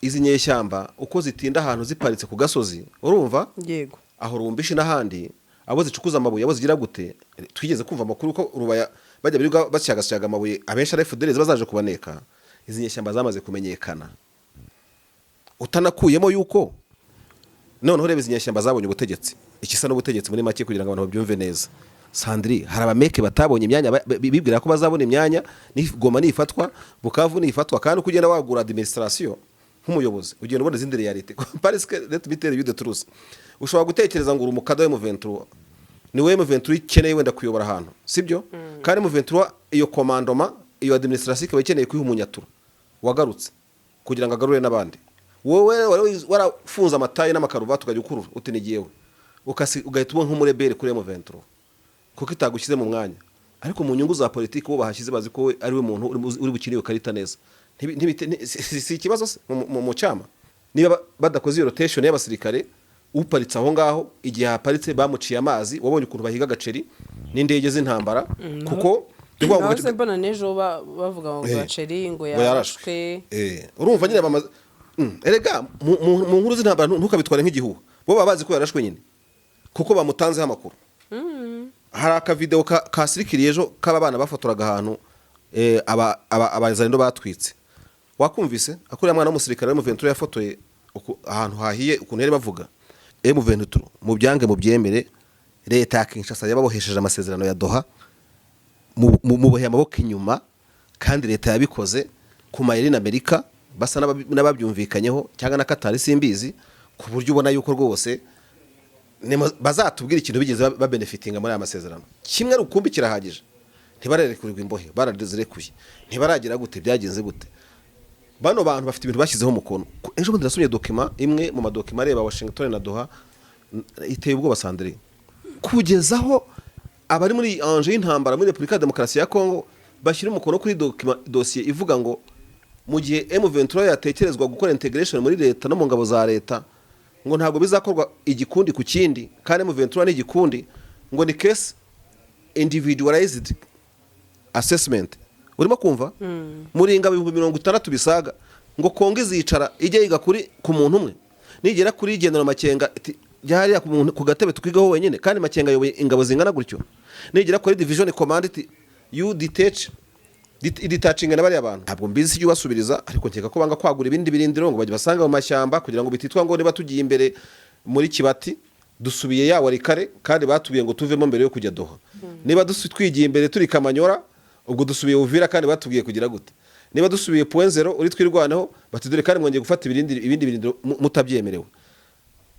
izi nyeshyamba uko zitinda ahantu ziparitse ku gasozi urumva yego aho rumbishi n'ahandi abo zicukuza amabuye abo zigira gute twigeze kumva amakuru ko rubaya bajya biruga bacyagasaga amabuye abenshi ari FDL bazaje kubaneka izi nyeshyamba zamaze kumenyekana utanakuyemo yuko none urebe izi nyeshyamba zabonye ubutegetsi ikisa n'ubutegetsi muri make kugira ngo abantu babyumve neza Sandri hari abameke batabonye imyanya bibwira ko bazabona imyanya Goma nifatwa Bukavu nifatwa kandi kugenda wagura administration nk'umuyobozi ugenda ubona izindi reality parce que let me tell you the truth ushobora gutekereza ngo urumukada wa M23 ni we M23 ikeneye wenda kuyobora ahantu sibyo kandi M23 iyo commandoma iyo administration ikaba ikeneye kwiha umunyatura wagarutse kugira ngo agarure n'abandi wowe warafunza amatayi n'amakaruvati ukajya ukurura utinigiyewe ugahita ubona nk'umurebere kuri M23 kuko itagushyize mu mwanya ariko mu nyungu za politiki bo bahashyize bazi ko ari we muntu uri bukiniwe karita neza si ikibazo mu cyama niba badakoze iyo rotation y'abasirikare uparitse aho ngaho igihe haparitse bamuciye amazi wabonye ukuntu bahiga Gaceri n'indege z'intambara kuko bose mbona nejo bavuga ngo Gaceri ngo yarashwe urumva nyine bamaze erega mu nkuru z'intambara ntukabitware nk'igihuha bo babazi ko yarashwe nyine kuko bamutanzeho amakuru hari aka video kasirikiriye ejo k'abana bafotoraga ahantu abazarindo batwitse wakumvise akuriya mwana w'umusirikare M23 yafotoye ahantu hahiye ukuntu yari bavuga M23 mu byange mu byemere leta ya Kinshasa yababohesheje amasezerano ya Doha mu bohe amaboko inyuma kandi leta yabikoze ku mayeri n'Amerika basa n'ababyumvikanyeho cyangwa na Qatar simbizi ku buryo ubona yuko rwose bazatubwira ikintu bigeze babenefitinga muri aya masezerano kimwe rukumbi kirahagije ntibararekurirwa imbohe baradezirekuye ntibaragira gute byagenze gute bano bantu bafite ibintu bashyizeho umukono ejo bundi nasomye document imwe mu madokima areba Washington na Doha iteye ubwoba Sandrine kugezaho abari muri anje y'intambara muri Republika ya Demokarasi ya Kongo bashyira umukono kuri dossier ivuga ngo mu gihe M23 yatekerezwa gukora integration muri leta no mu ngabo za leta ngo ntabwo bizakorwa igikundi ku kindi kandi M23 ni igikundi ngo ni case individualized assessment urimo kumva muri ingabo 60 bisaga ngo Kongo izicara ijye yiga kuri ku muntu umwe nigera kuri igendera Makenga byari ku gatebe tukigaho wenyine kandi Makenga yoboye ingabo zingana gutyo nigera kuri division command you detaching n'abari abantu ntabwo mbizi icyo basubiriza ariko nkeka ko banga kwagura ibindi birindiro ngo bajye basanga mu mashyamba kugira ngo bititwa ngo niba tugiye imbere muri Kibati dusubiye yawo rikare kandi batubiye ngo tuvemo mbere yo kujya Doha niba twigiye imbere turi Kamanyora ubwo dusubiye Uvira kandi batubwiye kugira gute niba dusubiye point 0 uri twirwaneho batidore kandi mwongeye gufata ibindi birindiro mutabyemerewe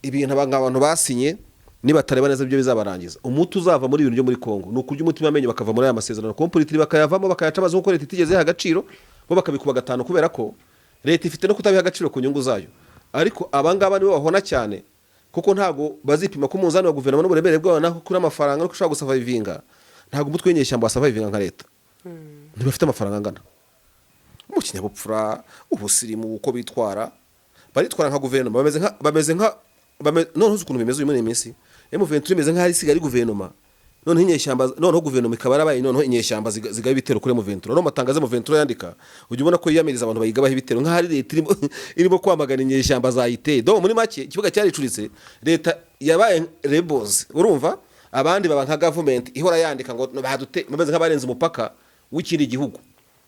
ibintu abantu basinye niba tareba neza byo bizabarangiza umutu uzava muri ibintu byo muri Kongo nukurya umutima amenye bakava muri aya masezerano complete bakayavamo bakayaca bazo ko leta itigeze agaciro bo bakabikuba gatano kubera ko leta ifite no kutabiha agaciro ku nyungu zayo ariko abangaba nibo bahona cyane kuko ntago bazipima ko umunzani wa guverinoma n'uburemere bwabo naho kuri amafaranga no kushaka gusurvivinga ntago umutwe w'inyeshyamba wasurvivinga nka leta ntibafite amafaranga angana mu kinyabupfura ubusirimu uko bitwara baritwara nka guverinoma bameze nka none uzi ukuntu bimeze uyu muri iminsi M23 imeze nka hari sigari guverinoma none inyeshyamba none guverinoma ikaba yarabaye none inyeshyamba zigaye bitero kuri M23 none matangaze M23 yandika ujye ubona ko yiyamiriza abantu bayigabaho ibitero nka hari leta irimo kwamagana inyeshyamba za IT do muri make ikibuga cyaricuritse leta yabaye rebels urumva abandi baba nka government ihora yandika ngo badute bameze nk'abarenze umupaka w'ikindi gihugu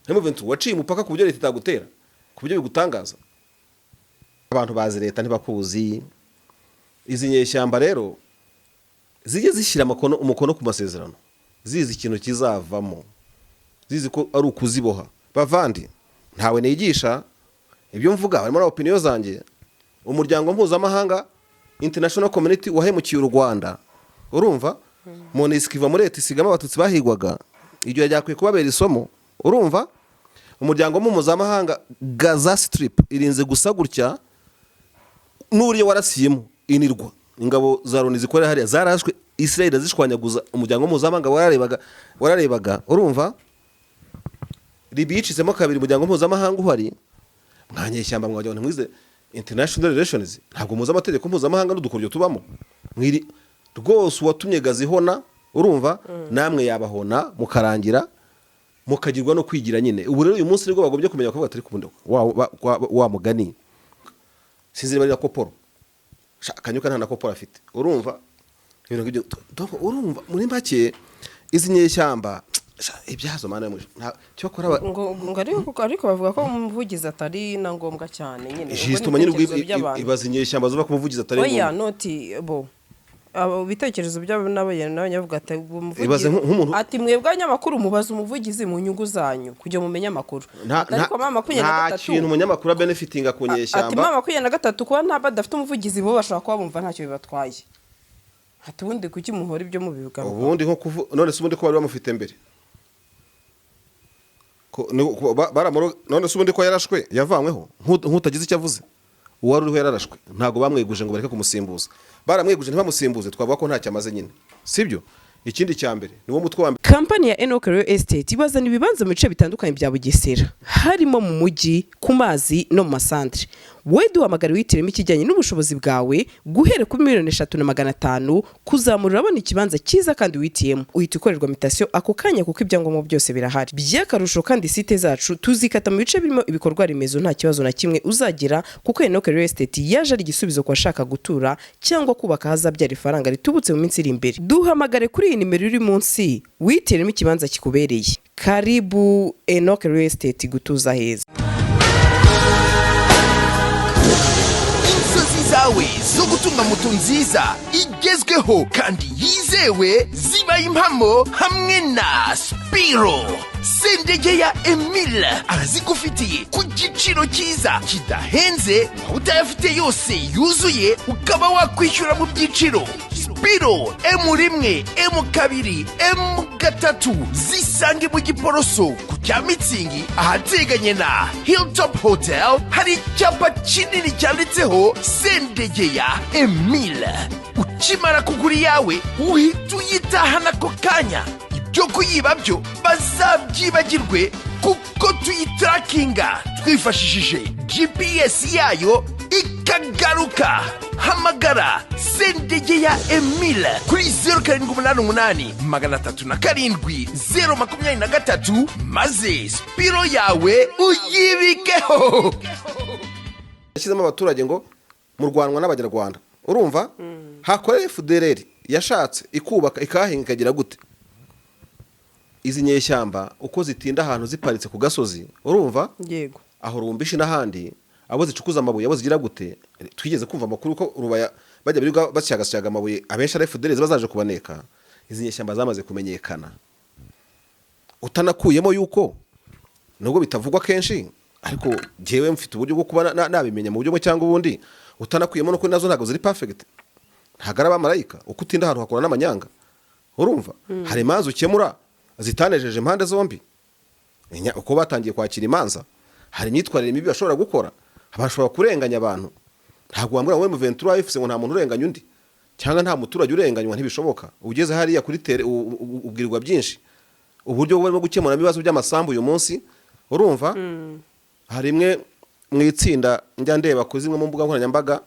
M23 waciye umupaka ku buryo leta itagutera ku buryo bigutangaza abantu bazi leta ntibakuzi izi nyeshyamba rero zijye zishyira umukono ku masezerano zizi ikintu kizavamo zizi ko ari ukuziboha bavandi ntawe nigisha ibyo mvuga harimo na opinion zanjye umuryango mpuzamahanga international community wahemukiye u Rwanda urumva MONUSCO iva muri leta isigama abatutsi bahigwaga iryo ryakwiye kubabera isomo urumva umuryango mpuzamahanga Gaza Strip irinze gusa gutya n'uburyo warasiyemo inirwa ingabo za Loni zikorera hariya zarashwe Israel zishwanyaguza umuryango mpuzamahanga wararebaga urumva libicitsemo kabiri umuryango mpuzamahanga uhari mwanyeshyamba mwajya mwize international relations ntabwo muza amategeko mpuzamahanga n'udukoryo tubamo mwiri rwose watumye gazihona urumva namwe yabahona mukarangira mukagirwa no kwigira nyine ubu rero uyu munsi nibwo bagombye kumenya ko batari kubundo wa mugani sinzi niba ari nakoporo Kanyuka nta nakoporo afite urumva ibintu ngibyo urumva muri make izi nyeshyamba ibyazo mana cyo kora ngo ariko bavuga ko umuvugizi atari na ngombwa cyane nyine ubwo nyine ibaza inyeshyamba zuba ku muvugizi atari ngombwa oya noti bo abo bitekerezo byabo n'abanyavuga ati ibaze nk'umuntu ati mwebwe abanyamakuru mubaza umuvugizi mu nyungu zanyu kujya mumenya amakuru ariko mama 23 nta kintu umunyamakuru benefitinga ku nyeshyamba ati mama 23 kuba nta badafite umuvugizi bo bashobora kuba bumva ntacyo bibatwaye ati ubundi kuki muhora ibyo mubivuga ubundi nko none se ubundi ko bari bamufite mbere none se ubundi ko yarashwe yavanyweho nk'utagize icyo avuze uwari uriho yararashwe ntago bamweguje ngo bareke kumusimbuza baramweguje ntibamusimbuze twavuga ko ntacyo amaze nyine sibyo ikindi cya mbere niwo mutwe wa mbere kampani ya Amakuru Estate ibazana ibibanza mu bice bitandukanye bya Bugesera harimo mu mujyi ku mazi no mu masantre we duhamagara witiremo ikijyanye n'ubushobozi bwawe guhera ku 3,500,000 kuzamura abona ikibanza cyiza kandi witiyemo uhita ukorerwa mutation ako kanya kuko ibyangombwa byose birahari byakarusho kandi site zacu tuzikata mu bice birimo ibikorwa remezo nta kibazo na kimwe uzagira kuko Amakuru Estate yaje ari igisubizo kwa shaka gutura cyangwa kubaka hazabyara ifaranga ritubutse mu minsi iri imbere duhamagare kuri iyi nimero iri munsi witiremo ikibanza kikubereye karibu Amakuru Estate gutuza heza zawe zo gutunga moto nziza igezweho kandi yizewe ziba impamo hamwe na Spiro sendege ya Emile arazigufitiye ku giciro cyiza kidahenze utayafite yose yuzuye ukaba wakwishyura mu byiciro Spiro M1 M2 M3 zisange mu Giporoso ku Cyamitsingi ahateganye na Hilltop Hotel hari icyapa kinini cyanditseho sendege ya Emile ukimara kugura yawe uhita uyitahana ako kanya ibyo kuyiba byo bazabyibagirwe kuko tuyitrakinga twifashishije GPS yayo ikagaruka hamagara sendege ya Emile kuri 0788 maze Spiro yawe uyibikeho yashyizemo abaturage ngo murwanwa n'abanyarwanda urumva hakoreye FDLR yashatse ikubaka ikahinga ikagira gute izi nyeshyamba uko zitinda ahantu ziparitse ku gasozi urumva yego aho rumbishi n'ahandi abo zicukuza amabuye abo zigira gute twigeze kumva amakuru ko rubaya bajya biruga bacyagasaga amabuye abenshi ari FDLR bazaje kubaneka izi nyeshyamba zamaze kumenyekana utanakuyemo yuko nubwo bitavugwa kenshi ariko jewe mfite uburyo bwo kuba nabimenya mu buryo cyangwa ubundi utanakuyemo no ko nazo ntago ziri perfect ntagara abamarayika uko utinda ahantu hakora n'amanyanga urumva hari imanza ukemura zitanejeje impande zombi uko batangiye kwakira imanza hari imyitwarire mibi bashobora gukora abashobora kurenganya abantu ntabwo wambura ngo M23 ifise ngo nta muntu urenganya undi cyangwa nta muturage urenganywa ntibishoboka ugeze hariya kuri tere ubwirwa byinshi uburyo bwo gukemura ibibazo by'amasambu uyu munsi urumva hari imwe mu itsinda njya ndeba ko zimwe mu mbuga nkoranyambaga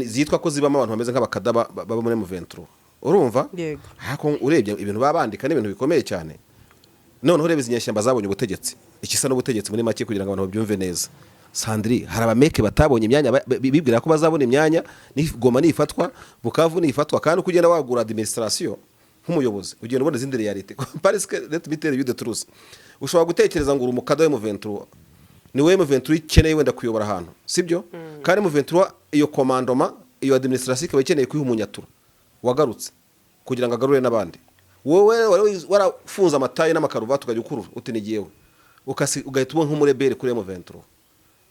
zitwa ko zibamo abantu bameze nk'abakadaba baba muri M23 urumva hako urebye ibintu babandika n'ibintu bikomeye cyane none urebe izinyeshyamba zabonye ubutegetsi ikisa n'ubutegetsi muri make kugira ngo abantu babyumve neza Sandri hari abameke batabonye imyanya bibwira ko bazabona imyanya n'igoma nifatwa Bukavu nifatwa kandi kugenda wagura administration nk'umuyobozi ugenda ubona izindi reality parce que let me tell you the truth ushobora gutekereza ngo urumukado wa M23 ni we M23 ikeneye wenda kuyobora ahantu sibyo kandi M23 iyo commandoma iyo administration ikaba ikeneye kuyiha umunyatura wagarutse kugira ngo agarure n'abandi wowe warafunza amataye n'amakaruvati ukajya ukurura utinigiyewe ugahita ubona nk'umurebere kuri M23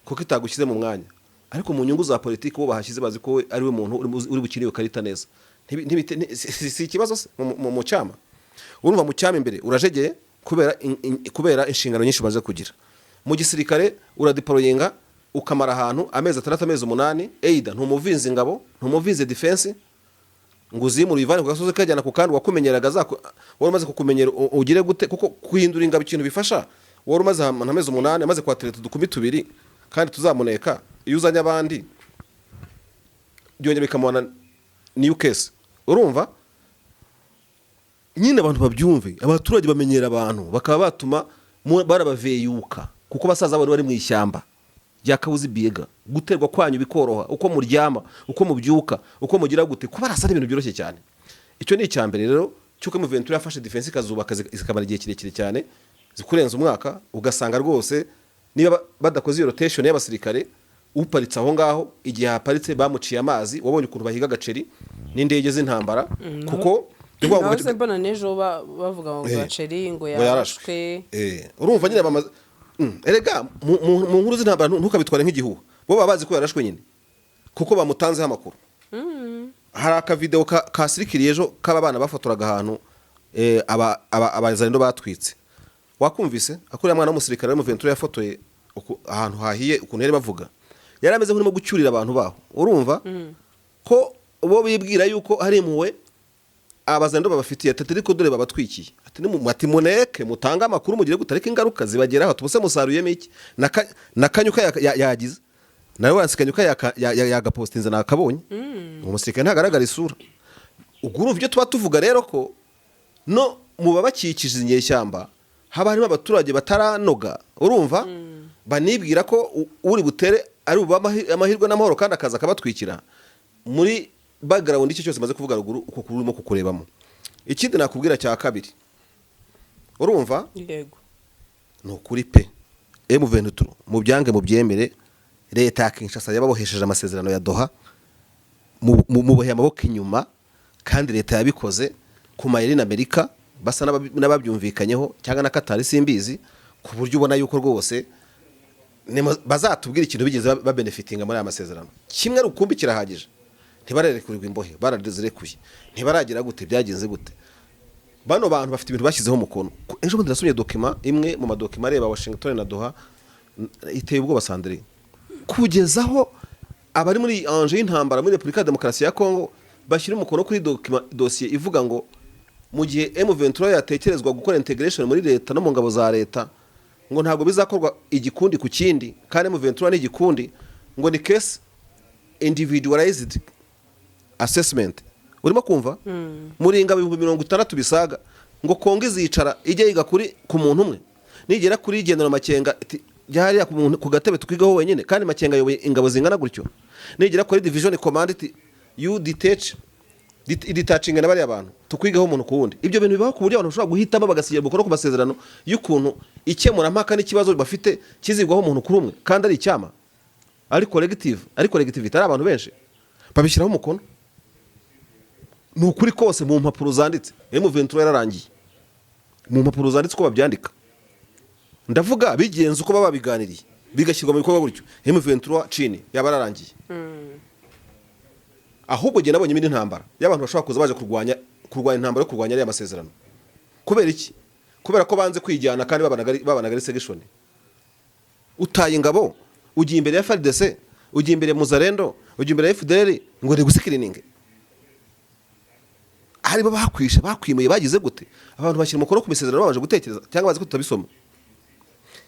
kuko itagushyize mu mwanya ariko mu nyungu za politiki bo bahashyize bazi ko ari we muntu uri bukiriye karita neza si ikibazo mu cyama urumva mu cyama imbere urajegeye kubera inshingano nyinshi baze kugira mu gisirikare uradiporoyinga ukamara ahantu amezi 3 amezi 8 eida ntumuvinze ingabo ntumuvinze defense nguzi mu rivani ku gasozi kajyana ku kandi wakumenyeraga zako wari umaze kukumenyera ugire gute kuko kuhindura ingabo ikintu bifasha wari umaze amezi 8 amaze kwatereta dukumi tubiri kandi tuzamuneka iyo uzanye abandi byonye bikamubona new case urumva nyine abantu babyumve abaturage bamenyera abantu bakaba batuma barabaveyuka kuko basaza bari mu ishyamba byakabuze biega guterwa kwanyu bikoroha uko muryama uko mubyuka uko mugira gute kuba arasa ibintu byoroshye cyane. Icyo ni icyambere rero cyuko M23 yafashe defense ikazubaka zikamara igihe kirekire cyane zikurenza umwaka ugasanga rwose niba badakoze iyo rotation y'abasirikare uparitse aho ngaho igihe haparitse bamuciye amazi wabonye ukuntu bahiga Gaceri n'indege z'intambara kuko ndetse mbona nejo bavuga ngo Gaceri ngo yarashwe urumva nyine bamaze erega mu nkuru z'intambara ntukabitware nk'igihuha bo babazi ko yarashwe nyine kuko bamutanzeho amakuru. Hari aka video kasirikiriye ejo k'abana bafotoraga ahantu abazarindo batwitse wakumvise akuriya mwana w'umusirikare wa M23 yafotoye ahantu hahiye ukuntu yari bavuga yari ameze nk'urimo gucyurira abantu baho urumva ko bo bibwira yuko hari impuwe abazarindo babafitiye ariko dore babatwikiye ati muneke mutanga amakuru mugire gutareka ingaruka zibageraho tubuse musaruyemo iki na Kanyuka yagize nawe wansikanyuka yagapostinze nakabonye umusirikare ntagaragara isura ugurumva ibyo tuba tuvuga rero ko no muba bakikije inyeshyamba haba harimo abaturage bataranoga urumva banibwira ko uri butere ari amahirwe n'amahoro kandi akaza akabatwikira muri background icyo cyose maze kuvuga ruguru uko kurimo kukurebamo. Ikindi nakubwira cya kabiri urumva yego no kuri pe M23 mu byange mu byemere leta ya Kinshasa yababohesheje amasezerano ya Doha mu bohe amaboko inyuma kandi leta yabikoze ku mayeri n'Amerika basa n'ababyumvikanyeho cyangwa na Qatar simbizi ku buryo ubona yuko rwose bazatubwira ikintu bigeze babenefitinga muri aya masezerano kimwe rukumbi kirahagije ntibararekurirwa imbohe baradezirekuye ntibaragira gute byagenze gute bano bantu bafite ibintu bashyizeho umukono. Ejo bundi nasomye document imwe mu madokima areba Washington na Doha iteye ubwoba Sandrine kugezaho abari muri anje y'intambara muri Republika ya Demokarasi ya Kongo bashyira umukono kuri dossier ivuga ngo mu gihe M23 yatekerezwa gukora integration muri leta no mu ngabo za leta ngo ntabwo bizakorwa igikundi ku kindi kandi M23 ni igikundi ngo ni case individualized assessment urimo kumva muri ingabo 60 bisaga ngo Kongo izicara ijye yiga kuri ku muntu umwe nigera kuri General Makenga byari ku gatebe tukigaho wenyine kandi Makenga yoboye ingabo zingana gutyo nigera kuri division command you detaching n'abari abantu tukwigaho umuntu ku wundi ibyo bintu bibaho ku buryo abantu bashobora guhitamo bagasigira bukoro ku masezerano y'ukuntu ikemura mpaka n'ikibazo bafite kizigwaho umuntu kuri umwe kandi ari icyama ari collective ari abantu benshi babishyiraho umukono ni ukuri kose mu mpapuro zanditse M23 yararangiye mu mpapuro zanditse ko babyandika ndavuga bigenze uko baba biganiriye bigashyirwa mu bikorwa gutyo M23 chini yabararangiye ahubwo je nabonye imindi ntambara y'abantu bashobora kuza baje kurwanya intambara yo kurwanya ari amasezerano kubera iki kubera ko banze kwijyana kandi babanaga segation utaye ingabo ugiye imbere ya FARDC ugiye imbere ya Muzarendo ugiye imbere ya FDL ngo ndi gusikirininge hari bakwimuye bagize gute abantu bashyira umukono ku misezerano babanje gutekereza cyangwa bazi ko tutabisoma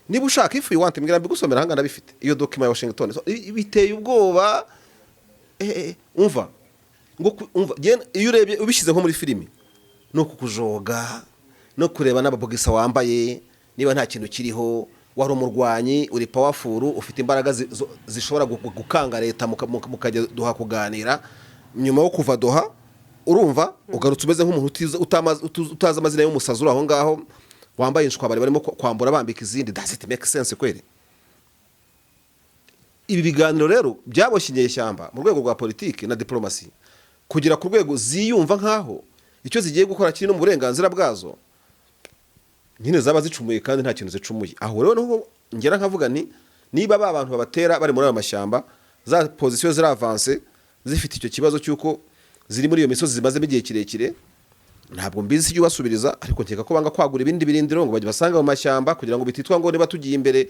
niba ushaka if you want mbwira mbigusomera hanga ndabifite iyo document ya Washington biteye ubwoba umva iyo urebye ubishyize nko muri filimi no kukujoga no kureba n'ababogisa wambaye niba nta kintu kiriho wari umurwanyi uri powerful ufite imbaraga zishobora gukanga leta mukajya Doha kuganira nyuma yo kuva Doha urumva ugarutse umeze nk'umuntu utazi amazina y'umusazi uri aho ngaho wambaye inshwabari barimo kwambura bambika izindi does it make sense kweli? Ibi biganiro rero byaboshye inyeshyamba mu rwego rwa politiki na diplomasi kugira ku rwego ziyumva nkaho icyo zigiye gukora kiri no mu burenganzira bwazo nyine zaba zicumuye kandi nta kintu zicumuye. Aho rero niho ngera nkavuga ni niba abantu babatera bari muri ayo mashyamba za position zira avance zifite icyo kibazo cyuko ziri muri iyo misozi zimaze igihe kirekire ntabwo mbizi icyo basubiriza ariko nkeka ko banga kwagura ibindi birindiro ngo bajye basanga mu mashyamba kugira ngo bititwa ngo niba tugiye imbere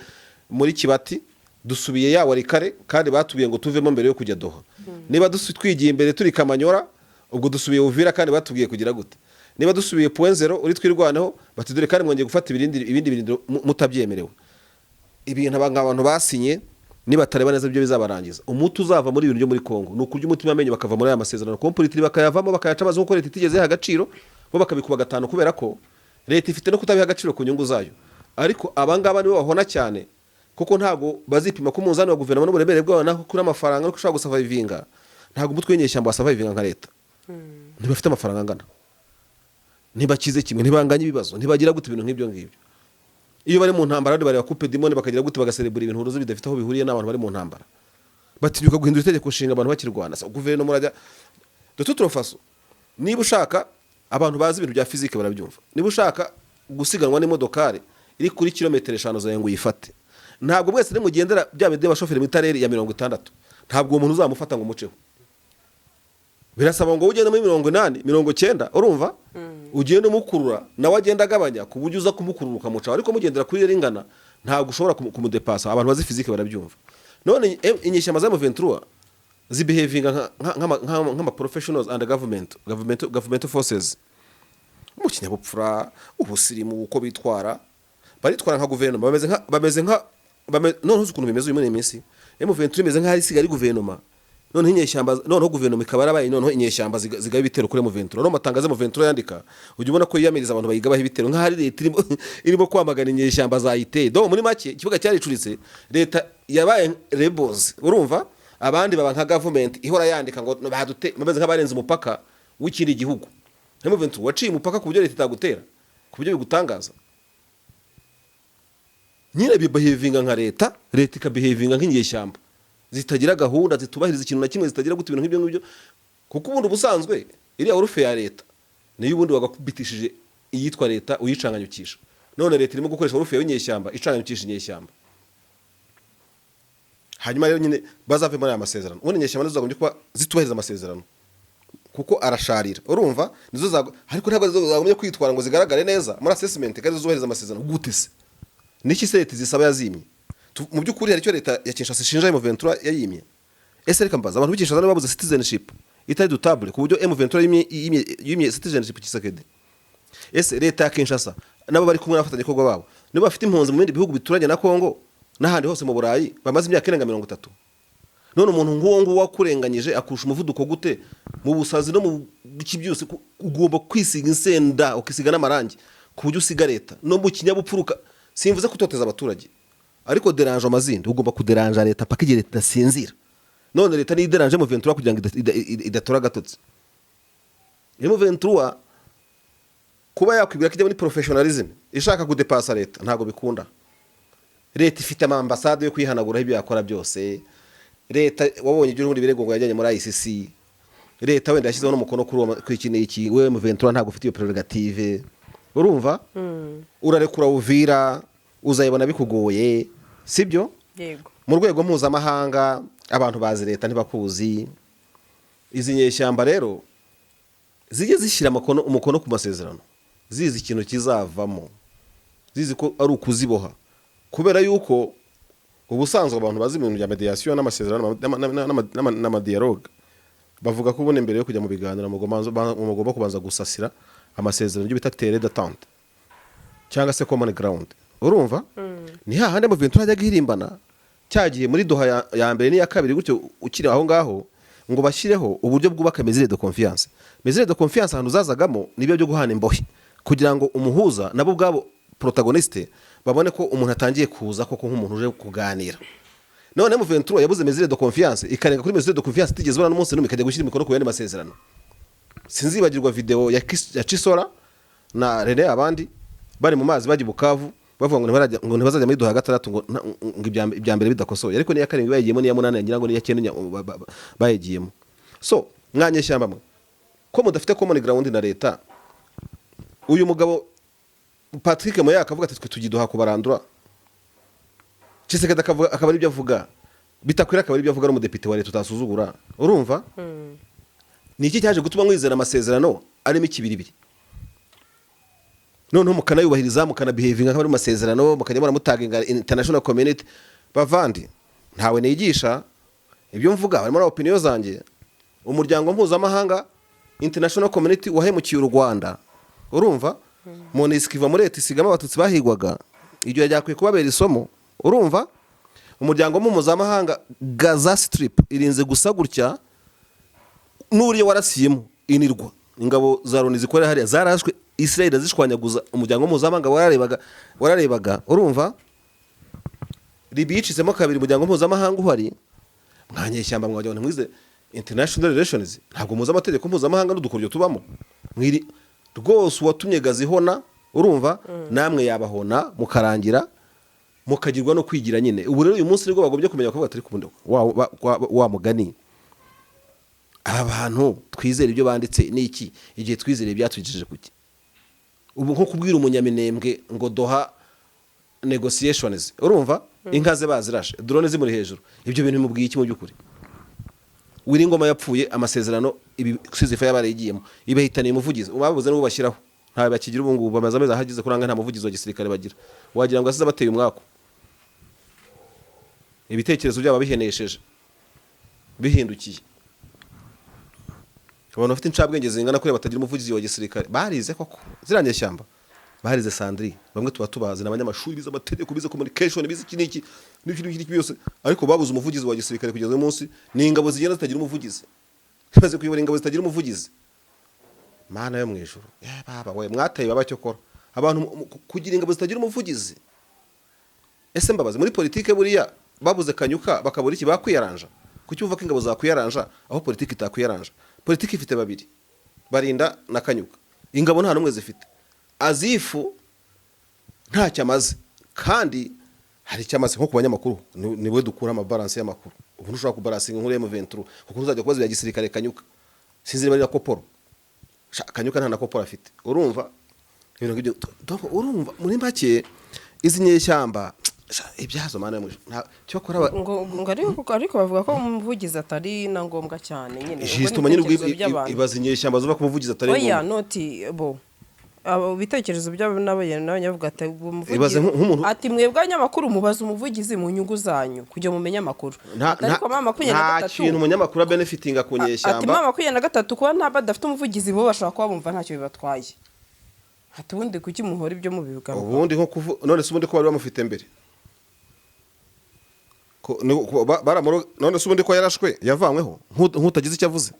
muri Kibati dusubiye yawo ari kare kandi batubiye ngo tuvemo mbere yo kujya Doha. Niba twigiye imbere turi Kamanyora ubwo dusubiye Uvira kandi batubiye kugira gute. Niba dusubiye point 0 uri twirwaneho batidore kandi mwongeye gufata ibindi birindiro mutabyemerewe. Ibintu abantu basinye niba tareba neza byo bizabarangiza umutu uzava muri ibintu byo muri Kongo nukurya umutima amenye bakava muri aya masezerano completely bakayavamo bakayaca bazo ko leta itigeze agaciro bo bakabikuba gatano kubera ko leta ifite no kutabiha agaciro ku nyungu zayo ariko abangaba nibo bahona cyane kuko ntago bazipima ku munzani wa guverinoma n'uburemere bwabo naho kuri amafaranga no kushaka gusurvivinga ntago umutwe w'inyeshyamba wasurvivinga nka leta ntibafite amafaranga angana ntibakize kimwe ntibanganye ibibazo ntibagira gute ibintu nk'ibyo ngibyo iyo bari mu ntambara bari bakupe dimone bakagira gute bagaserebura ibintu uruzi bidafite aho bihuriye n'abantu bari mu ntambara batinyuka guhindura itegeko nshinga abantu bakirwana so guverinoma urajya de toute façon niba ushaka abantu bazi ibintu bya physique barabyumva niba ushaka gusiganwa n'imodokari iri kuri kilometero 5 zawe ngo uyifate ntabwo mwese nimugendera bya bide bashoferi mu tareri ya 60 ntabwo uwo muntu uzamufata ngo umuceho birasaba ngo ugende muri 80 90 urumva ugende umukurura nawe agenda agabanya ku buryo uza kumukurura ukamuca ariko mugendera kuri ringana ntabwo ushobora kumudepasa abantu bazi physique barabyumva none inyeshyamba za M23 zibehavinga nk'ama professionals and government forces mu kinyabupfura ubusirimu uko bitwara baritwara nka guverinoma bameze nka none uzi ukuntu bimeze uyu muri iminsi M23 imeze nka hari sigari guverinoma none inyeshyamba none guverinoma ikaba yarabaye none inyeshyamba zigaye bitero kuri M23 none matangaze M23 yandika ujye ubona ko yiyamiriza abantu bayigabaho ibitero nka hari leta irimo kwamagana inyeshyamba za IT do muri make ikibuga cyaricuritse leta yabaye rebels urumva abandi baba nka government ihora yandika ngo badute bameze nk'abarenze umupaka w'ikindi gihugu M23 waciye umupaka ku buryo leta itagutera ku buryo bigutangaza nyine bibehavinga nka leta ikabehavinga nk'inyeshyamba zitagira gahunda zitubahiriza ikintu na kimwe zitagira gute ibintu nk'ibyo ngibyo kuko ubundi busanzwe iriya urufe ya leta niyo ubundi wagakubitishije iyitwa leta uyicanganyukisha none leta irimo gukoresha urufe y'inyeshyamba icanganyukisha inyeshyamba hanyuma rero nyine bazave muri aya masezerano ubundi inyeshyamba zizagombye kuba zitubahiriza amasezerano kuko arasharira urumva nizo ariko ntabwo zagombye kwitwara ngo zigaragare neza muri assessment kandi zubahiriza amasezerano gute se niki se leta zisaba yazimye mu by'ukuri hari cyo leta ya Kinshasa ishinja M23 yayimye ese reka mbaza abantu b'Kinshasa babuze citizenship itari dutable ku buryo M23 yimye citizenship Kisekedi ese leta ya Kinshasa nabo bari kumwe n'abafatanye kogwa babo nibo bafite impunzi mu bindi bihugu bituranye na Kongo n'ahandi hose mu Burayi bamaze imyaka 30 none umuntu nguwo wakurenganyije akurusha umuvuduko gute mu busazi no mu biki byose ugomba kwisiga insenda ukisiga n'amarangi ku buryo usiga leta no mu kinyabupfuruka simvuze kutoteza abaturage ariko deranje amazindi ugomba kuderanja leta paka igihe leta sinzira none leta ni deranje M23 kugira ngo idatora gatotsi M23 kuba yakwibwira kijya muri professionalism ishaka kudepasa leta ntago bikunda leta ifite amambasade yo kwihanagura ibyo yakora byose leta wabonye ibyo muri birego ngo yajyanye muri ICC leta wenda yashyizeho n'umukono kuri ikintu iki we M23 ntago ufite iyo prerogative urumva urarekura Uvira uzayibona bikugoye sibyo yego mu rwego mpuzamahanga abantu bazi leta ntibakuzi izi nyeshyamba rero zige zishyira umukono ku masezerano zizi ikintu kizavamo zizi ko ari ukuziboha kubera yuko ubusanzwe abantu bazi ibintu bya mediation n'amasezerano n'amadialogue bavuga ko ubone mbere yo kujya mu biganiro mugomba kubanza gusasira amasezerano byo bita terre d'attente cyangwa se common ground urumva ni hahande M23 ajya gihirimbana cyagiye muri Doha ya mbere ni ya kabiri gutyo ukiri aho ngaho ngo bashyireho uburyo bwubaka mesure de confiance ahantu zazagamo nibyo byo guhana imbohe kugira ngo umuhuza nabo bwabo protagoniste babone ko umuntu atangiye kuza koko nk'umuntu uje kuganira none M23 yabuze mesure de confiance ikarenga kuri mesure de confiance tigezwe n'umunsi n'umwe ikajya gushyira imikono ku yandi masezerano sinzibagirwa video ya Chisora na Rene abandi bari mu mazi baji Bukavu bavuga ngo ntibazajya muri Doha gatandatu ngo ibya mbere bidakosoye ariko niya karindwi bayigiyemo niya munane ngira ngo niya cyenda bayigiyemo so mwanyeshyamba mwe ko mudafite common ground na leta uyu mugabo Patrick Moya akavuga ati twe tugiduha kubarandura Kisekedi akaba ari byo avuga bitakwira akaba ari byo avuga n'umudepite wa leta utasuzugura urumva ni iki cyaje gutuma mwizera amasezerano arimo ikibiribiri none mukana yubahiriza mukana behavinga nk'abari masezerano mukajya muramutaginga international community bavandi ntawe nigisha ibyo mvuga barimo na opinion zanjye umuryango mpuzamahanga international community wahemukiye u Rwanda urumva Monisco iva muri leta isigama abatutsi bahigwaga iryo yajya kubabera isomo urumva umuryango mpuzamahanga Gaza Strip irinze gusa gutya nuriye warasiyemo inirwa ingabo za Loni zikorera hariya zarashwe Israel zishwanyaguza umuryango mpuzamahanga wararebaga urumva ribicizemo kabiri umuryango mpuzamahanga uhari mwanyeshyamba mwajya mwize international relations ntabwo muza amategeko mpuzamahanga n'udukoryo tubamo mwiri rwose watumye gazihona urumva namwe yabahona mukarangira mukagirwa no kwigira nyine ubu rero uyu munsi nibwo bagombye kumenya ko batari kubundo wa mugani aba bantu twizera ibyo banditse niki igihe twizera ibyatwijeje kuki ubu nko kubwira umunyaminembwe ngo doha negotiations urumva inkaze bazirashe drone zimuri hejuru ibyo bintu mubwiye iki mu byukuri Wiringoma yapfuye amasezerano ibi sizifa yabarigiyemo ibahitaniye umuvugizi ubabuze n'ubu bashyiraho nta bakigira ubu ngubu bamaze ameza hagize kuranga nta muvugizi wa gisirikare bagira wagira ngo asize bateye umwako ibitekerezo byaba bihenesheje bihindukiye abantu bafite incabwenge zingana kuri batagira umuvugizi wa gisirikare barize koko ziranye shyamba barize Sandri bamwe tuba tubazi n'abanyamashuri biza amategeko biza communication biza kiniki n'ibintu byose ariko babuze umuvugizi wa gisirikare kugeza uyu munsi ni ingabo zigenda zitagira umuvugizi baze kuyobora ingabo zitagira umuvugizi mana yo mwijuru baba we mwataye baba cyo kora abantu kugira ingabo zitagira umuvugizi ese mbabaze muri politike buriya babuze Kanyuka bakabura iki bakwiyaranja kucyumva ko ingabo zakwiyaranja aho politike itakwiyaranja politike ifite babiri Barinda na Kanyuka ingabo nta numwe zifite azifu nta cyamaze kandi hari cyamaze nko kubanyamakuru niwe dukura ama balance y'amakuru ubu ntushaka kubalansinga inkuru ya M23 kuko uzajya kubaza ya gisirikare Kanyuka sinzi bari na koporo Kanyuka nta na koporo afite urumva ibintu ngibyo urumva muri make izi nyeshyamba ibyazo mana y'umujuru cyo kora ngo ariko bavuga ko umuvugizi atari na ngombwa cyane nyine ubwo nyine ibazi nyeshyamba zo bakumuvugiza atari ngombwa oya noti bo abo bitekerezo byabo n'abanyavuga ati umuvugizi ati mwebwe abanyamakuru mubaza umuvugizi mu nyungu zanyu kujya mumenya amakuru ariko mama makumyabiri nta kintu umunyamakuru benefitinga ku nyeshyamba ati mama 23 kuba nta badafite umuvugizi bo bashaka kuba bumva ntacyo bibatwaye ati ubundi kuki muhora ibyo mubivuga ubundi nko none se ubundi ko bari bamufite mbere none se ubundi ko yarashwe yavanyweho nk'utagize icyo avuze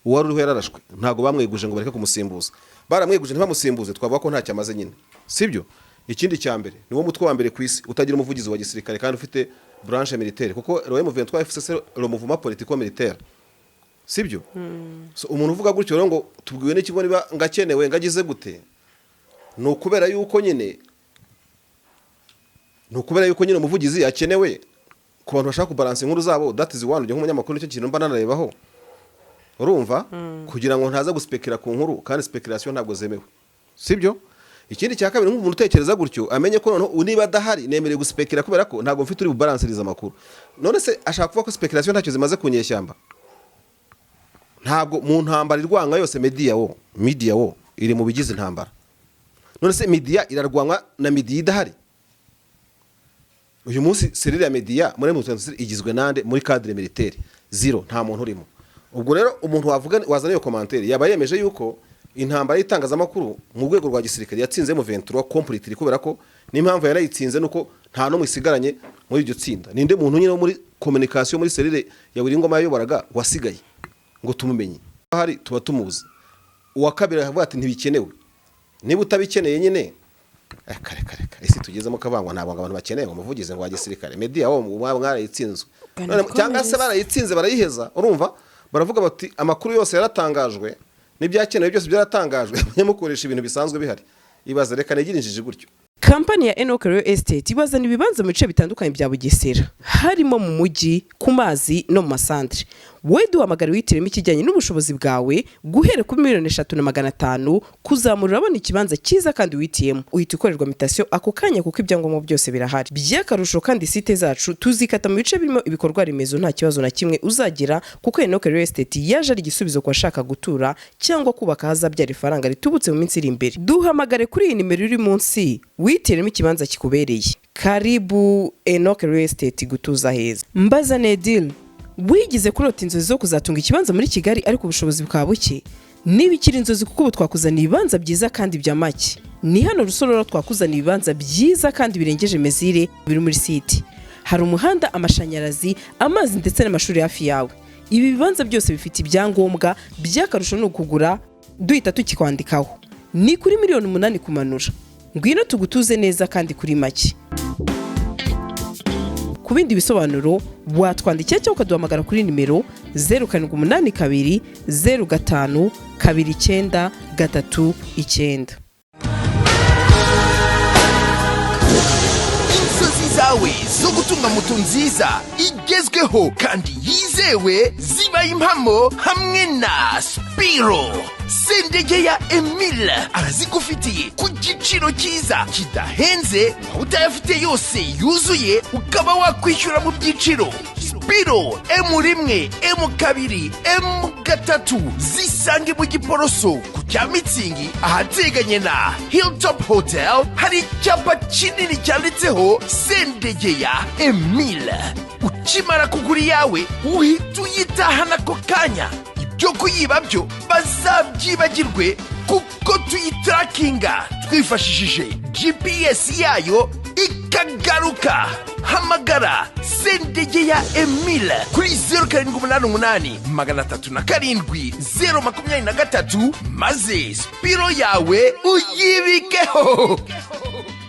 uwari uriho yararashwe ntago bamweguje ngo bareke kumusimbuza baramweguje ntibamusimbuze twavuga ko nta cyamaze nyine sibyo ikindi cya mbere niwo mutwe wa mbere ku isi utagira umuvugizi wa gisirikare kandi ufite branche militaire kuko M23 FCC le mouvement politico militaire sibyo so umuntu uvuga gutyo rero ngo tubwiwe n'ikigo niba ngakenewe ngagize gute no kubera yuko nyine umuvugizi akenewe ku bantu bashaka kubalansa inkuru zabo that is one nk'umunyamakuru nicyo kintu mba nanarebaho urumva kugira ngo ntaza guspekera ku nkuru kandi speculation ntabwo zemewe sibyo ikindi cya kabiri nk'umuntu utekereza gutyo amenye ko noneho niba adahari nemereye guspekera kubera ko ntabwo mfite uri bubalansiriza amakuru none se ashaka kuvuga ko speculation ntacyo zimaze kunyeshyamba ntabwo mu ntambara irwanga yose media wo iri mu bigize intambara none se media irarwanwa na media idahari uyu munsi serire ya media muri M23 igizwe nande muri cadre militaire zero nta muntu urimo ubwo rero umuntu wavuga wazana iyo commentaire yaba yemeje yuko intambara y'itangazamakuru mu rwego rwa gisirikare yatsinze M23 completely kubera ko n'impamvu yarayitsinze nuko nta no mwisigaranye muri iryo tsinda ninde muntu nyine muri communication muri serire ya Wiringoma yayoboraga wasigaye ngo tumumenye hari tuba tumuzi uwa kabiri avuga ati ntibikenewe niba utabikeneye nyine kare isi tugezemo kabangwa ntabwo abantu bakeneye umuvugizi ngo wa gisirikare media wo mwarayitsinzwe cyangwa se barayitsinze barayiheza urumva baravuga bati amakuru yose yaratangajwe n'ibyakenewe byose byaratangajwe nyamukoresha ibintu bisanzwe bihari ibaza reka negirinjije gutyo Kampani ya Amakuru Estate ibazana ibibanza mu bice bitandukanye bya Bugesera harimo mu mujyi ku mazi no mu masantre we duhamagara witiremo ikijyanye n'ubushobozi bwawe guhera ku 3,500,000 kuzamura abona ikibanza cyiza kandi witiyemo uhita ukorerwa mutation ako kanya kuko ibyangombwa byose birahari byakarusho kandi site zacu tuzikata mu bice birimo ibikorwa remezo nta kibazo na kimwe uzagira kuko Amakuru Estate yaje ari igisubizo kwa shaka gutura cyangwa kubaka hazabyara ifaranga ritubutse mu minsi iri imbere duhamagare kuri iyi nimero iri munsi witiremo ikibanza kikubereye karibu Amakuru Estate gutuza heza mbaza Nedil wigize kurota inzozi zo kuzatunga ikibanza muri Kigali ariko ubushobozi bwa buke niba ikiri inzozi kuko ubu twakuzana ibibanza byiza kandi bya make ni hano Rusororo twakuzana ibibanza byiza kandi birengeje mezire biri muri site hari umuhanda amashanyarazi amazi ndetse n'amashuri hafi yawe ibi bibanza byose bifite ibyangombwa byakarusho no kugura duhita tukikwandikaho ni kuri 8,000,000 kumanura ngwino tugutuze neza kandi kuri make ku bindi bisobanuro watwandikira cyangwa ukaduhamagara kuri nimero 0782 05 29 39. inzozi zawe zo gutunga moto nziza igezweho kandi yizewe zibaye impamo hamwe na Spiro. Sendege ya Emile arazigufitiye ku giciro cyiza kidahenze, utayafite yose yuzuye ukaba wakwishyura mu byiciro. Spiro M1, M2, M3 zisange mu Giporoso ku cya Mitsingi ahateganye na Hilltop Hotel. Hari icyapa kinini cyanditseho Sendege ya Emile. Ukimara kugura yawe uhita uyitahana ako kanya. Ibyo kuyiba byo bazabyibagirwe kuko tuyitarakinga twifashishije GPS yayo ikagaruka. Hamagara Sendege ya Emile kuri 0788 307 023 maze Spiro yawe uyibikeho.